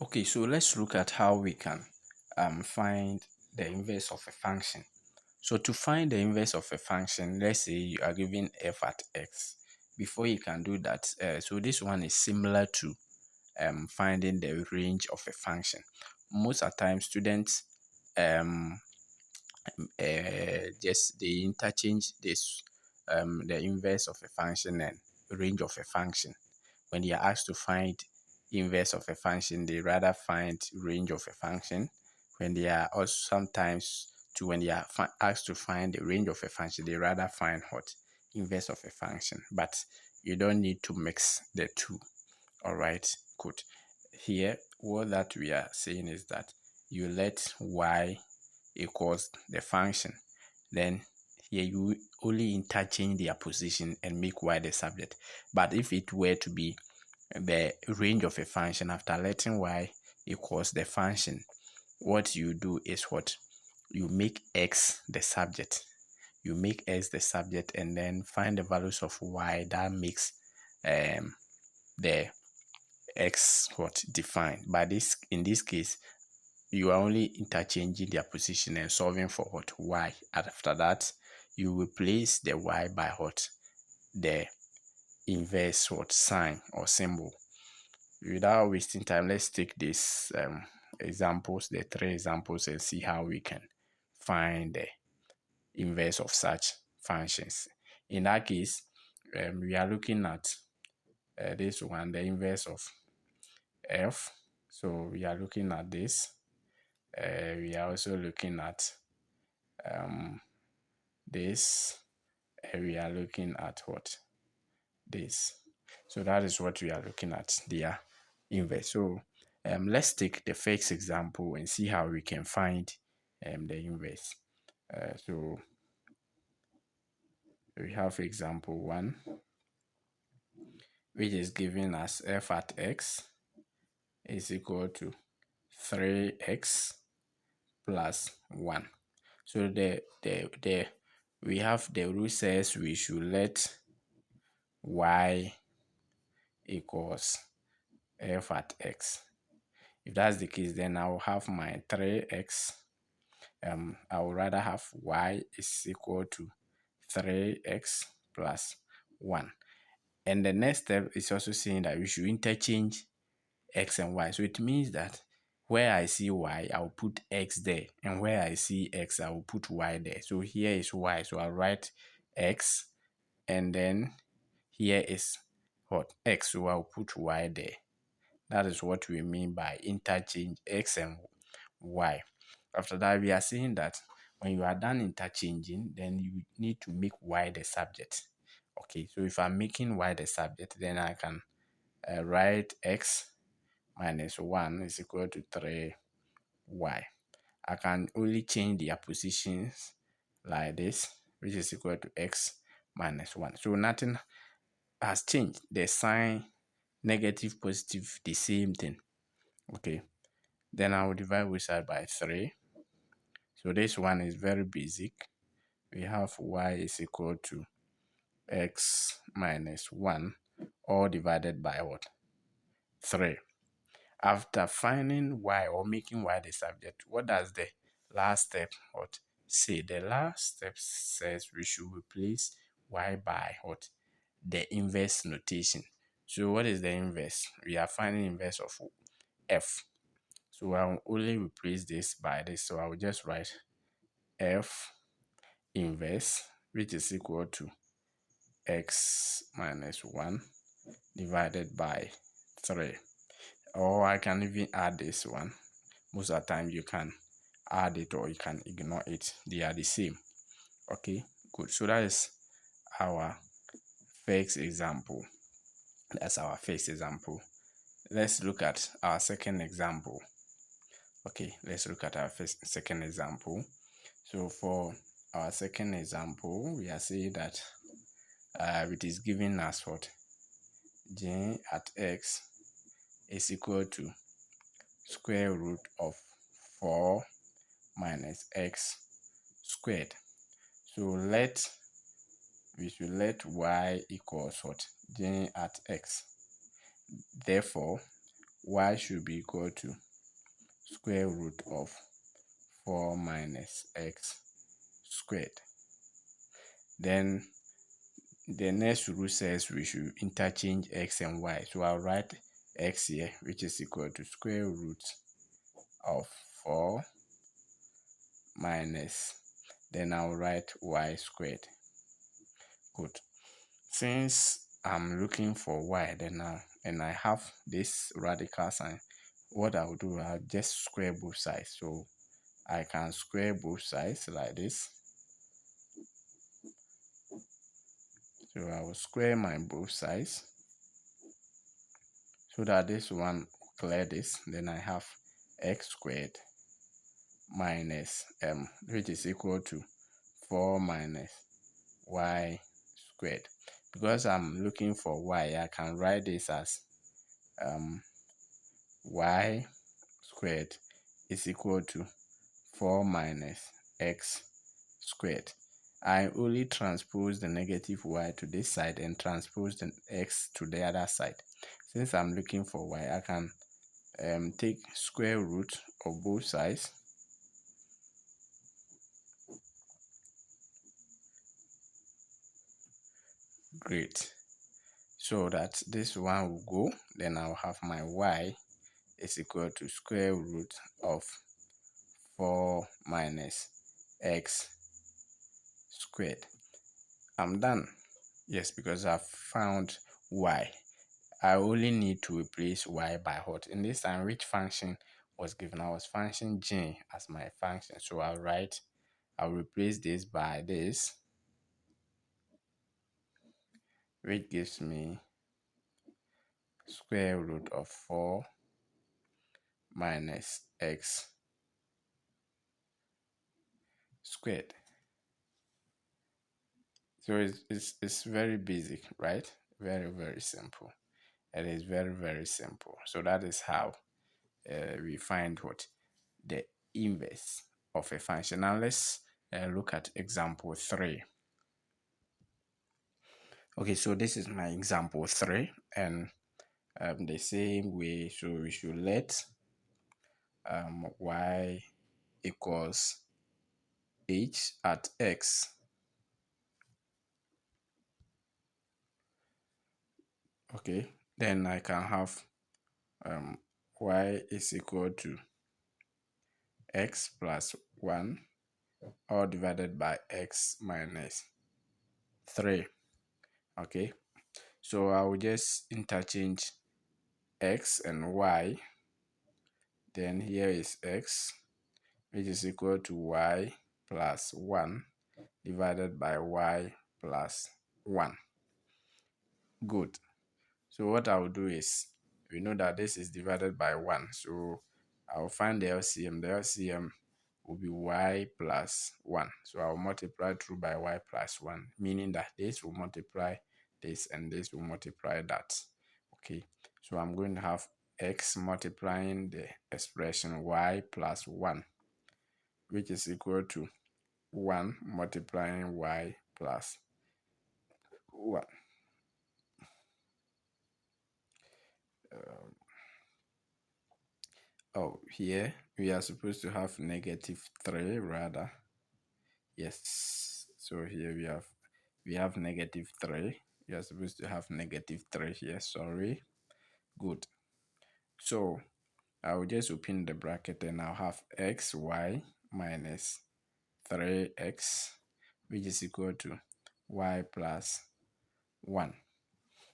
Okay, so let's look at how we can find the inverse of a function. So to find the inverse of a function, let's say you are given f at x. Before you can do that, so this one is similar to finding the range of a function. Most of the time, students um, just they interchange this the inverse of a function and range of a function. When they are asked to find inverse of a function, they rather find range of a function. When they are also sometimes to when they are asked to find the range of a function, they rather find what inverse of a function. But you don't need to mix the two. All right, good. Here, what that we are saying is that you let y equals the function. Then here you only interchange their position and make y the subject. But if it were to be the range of a function after letting y equals the function, what you do is what you make x the subject. You make x the subject and then find the values of y that makes the x what defined. But this in this case, you are only interchanging their position and solving for what y. After that, you replace the y by what the inverse what sign or symbol. Without wasting time, let's take these examples, the three examples, and see how we can find the inverse of such functions. In that case, we are looking at this one, the inverse of f. So we are looking at this. We are also looking at this. We are looking at what this. So that is what we are looking at, their inverse. So let's take the first example and see how we can find the inverse. So we have example 1, which is giving us f at x is equal to 3x plus 1. So the we have the rule says we should let y equals f at x. If that's the case, then I'll have my 3x. I would rather have y is equal to 3x plus 1. And the next step is also saying that we should interchange x and y. So it means that where I see y, I'll put x there. And where I see x, I will put y there. So here is y. So I'll write x. And then here is what? X. So I'll put y there. That is what we mean by interchange x and y. After that, we are saying that when you are done interchanging, then you need to make y the subject. Okay, so if I'm making y the subject, then I can write x minus 1 is equal to 3y. I can only change their positions like this, which is equal to x minus 1. So nothing has changed. The sign, negative, positive, the same thing. Okay, then I will divide both side by 3. So this one is very basic. We have y is equal to x minus 1 all divided by what? 3. After finding y or making y the subject, what does the last step what say? The last step says we should replace y by what? The inverse notation. So what is the inverse? We are finding inverse of f. So I will only replace this by this. So I will just write f inverse, which is equal to x minus 1 divided by 3. Or I can even add this one. Most of the time you can add it or you can ignore it. They are the same. Okay, good. So that is our first example. That's our first example. Let's look at our second example. Okay, let's look at our second example. So for our second example, we are saying that it is giving us what? J at x is equal to square root of 4 minus x squared. So we should let y equals what? J at x. Therefore, y should be equal to square root of 4 minus x squared. Then the next rule says we should interchange x and y. So I'll write x here, which is equal to square root of 4 minus, then I'll write y squared. Good. Since I'm looking for y, then and I have this radical sign, what I'll do, I'll just square both sides. So I can square both sides like this. So I will square my both sides so that this one clear this. Then I have x squared minus which is equal to 4 minus y squared. Because I'm looking for y, I can write this as y squared is equal to 4 minus x squared. I only transpose the negative y to this side and transpose the x to the other side. Since I'm looking for y, I can take square root of both sides. Great. So that this one will go, then I'll have my y is equal to square root of 4 minus x squared. I'm done. Yes, because I've found y. I only need to replace y by what? In this time, which function was given? I was function g as my function. So I'll replace this by this, which gives me square root of 4 minus x squared. So it's very basic, right? Very, very simple. It is very, very simple. So that is how we find what? The inverse of a function. Now let's look at example 3. Okay, so this is my example 3, and the same way, so we should let y equals h at x. Okay, then I can have y is equal to x plus 1 all divided by x minus 3. Okay, so I will just interchange x and y. Then here is x, which is equal to y plus 1 divided by y plus 1. Good. So what I will do is, we know that this is divided by 1. So I will find the LCM. The LCM will be y plus 1. So I will multiply through by y plus 1, meaning that this will multiply this and this will multiply that. Okay. So I'm going to have x multiplying the expression y plus 1, which is equal to 1 multiplying y plus 1. Here we are supposed to have -3 rather. Yes, so here we have -3. We are supposed to have -3 here, sorry. Good. So I will just open the bracket and I'll have xy minus 3x, which is equal to y plus 1.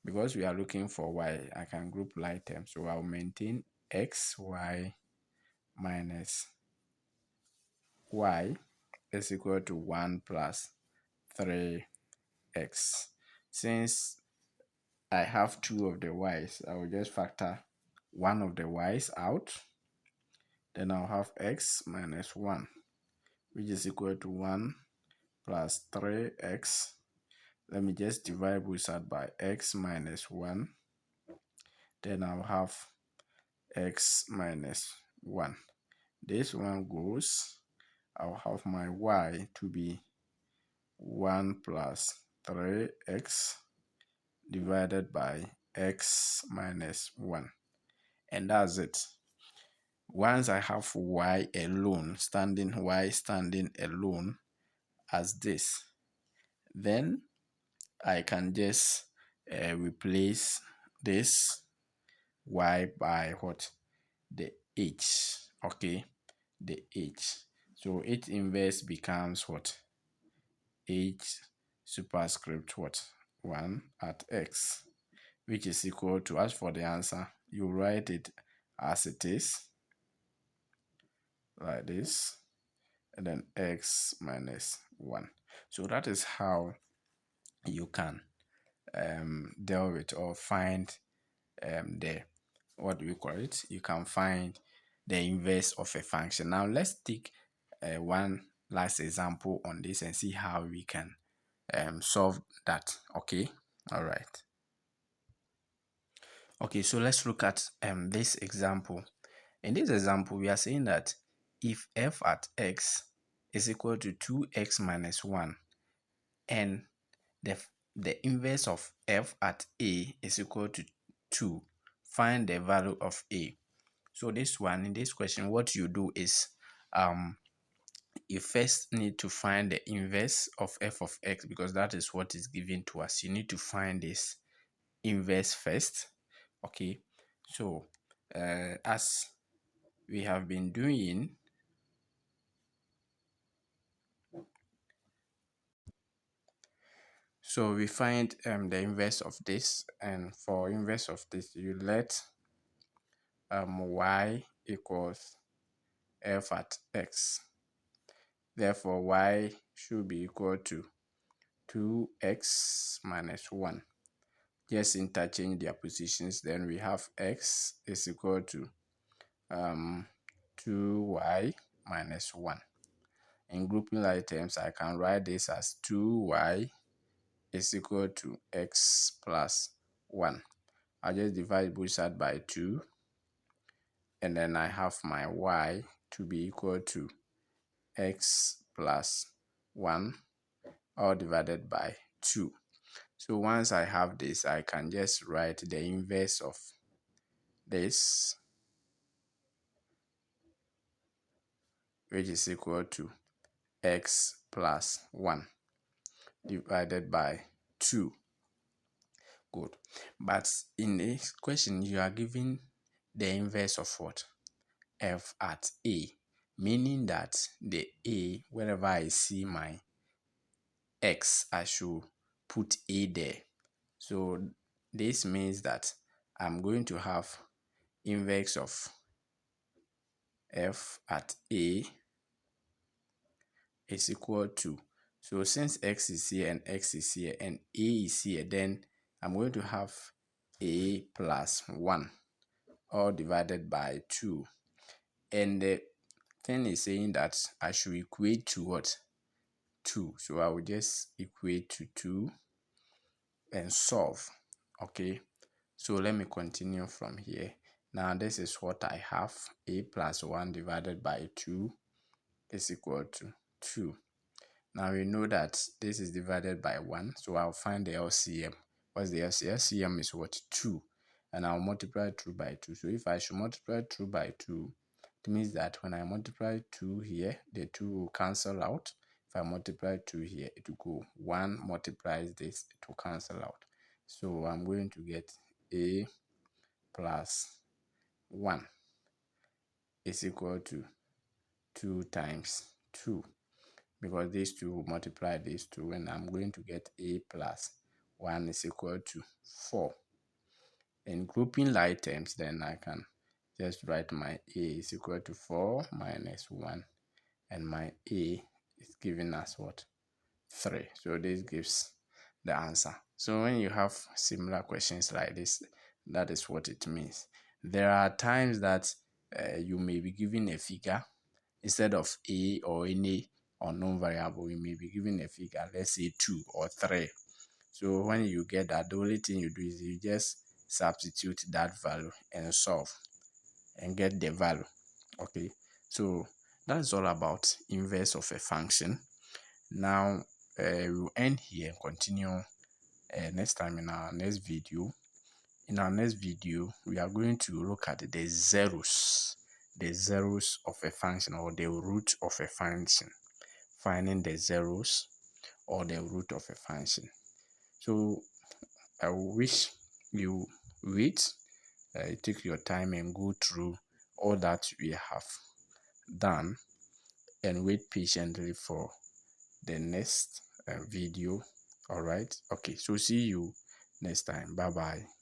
Because we are looking for y, I can group like terms. So I'll maintain xy minus y is equal to 1 plus 3x. Since I have 2 of the y's, I will just factor one of the y's out. Then I'll have x minus 1, which is equal to 1 plus 3x. Let me just divide both sides by x minus 1. Then I'll have x minus 1. This one goes. I'll have my y to be 1 plus 3x divided by x minus 1. and that's it. Once I have y alone, y standing alone as this, then I can just replace this y by what? The h. Okay, the h. So its inverse becomes what? H superscript what? 1 at x, which is equal to, as for the answer, you write it as it is, like this, and then x minus 1. So that is how you can deal with or find the, what do we call it? You can find the inverse of a function. Now let's take one last example on this and see how we can solve that. Okay, all right. Okay, so let's look at this example. In this example, we are saying that if f at x is equal to 2x minus 1 and the inverse of f at a is equal to 2, find the value of a. So this one, in this question, what you do is you first need to find the inverse of f of x, because that is what is given to us. You need to find this inverse first. Okay, so as we have been doing, so we find the inverse of this, and for inverse of this you let y equals f at x. Therefore y should be equal to 2x minus 1. Just interchange their positions, then we have x is equal to 2y minus 1. In grouping like terms, I can write this as 2y is equal to x plus 1. I'll just divide both sides by 2, and then I have my y to be equal to x plus 1 all divided by 2. So once I have this, I can just write the inverse of this, which is equal to x plus 1 divided by 2. Good. But in this question, you are given the inverse of what? F at a, meaning that the a, wherever I see my x, I should put a there. So this means that I'm going to have inverse of f at a is equal to, so since x is here and x is here and a is here, then I'm going to have a plus 1 all divided by 2. And the thing is saying that I should equate to what? 2. So I will just equate to 2 and solve. Okay, so let me continue from here. Now this is what I have. A plus 1 divided by 2 is equal to 2. Now we know that this is divided by 1, so I'll find the LCM. What's the LCM? LCM is what? 2. And I'll multiply 2 by 2. So if I should multiply 2 by 2, it means that when I multiply 2 here, the 2 will cancel out. If I multiply 2 here, it will go 1 multiplies this, it will cancel out. So I'm going to get a plus 1 is equal to 2 times 2. Because these two will multiply these two, and I'm going to get a plus 1 is equal to 4. In grouping like terms, then I can just write my a is equal to 4 minus 1, and my a is giving us what? 3. So this gives the answer. So when you have similar questions like this, that is what it means. There are times that you may be given a figure instead of a or any unknown variable. You may be given a figure, let's say 2 or 3. So when you get that, the only thing you do is you just substitute that value and solve and get the value. Okay, so that's all about inverse of a function. Now we'll end here and continue next time in our next video. In our next video, we are going to look at the zeros of a function, or the root of a function, finding the zeros or the root of a function. So I wish you wait, take your time and go through all that we have done, and wait patiently for the next video. All right, okay, so see you next time. Bye bye.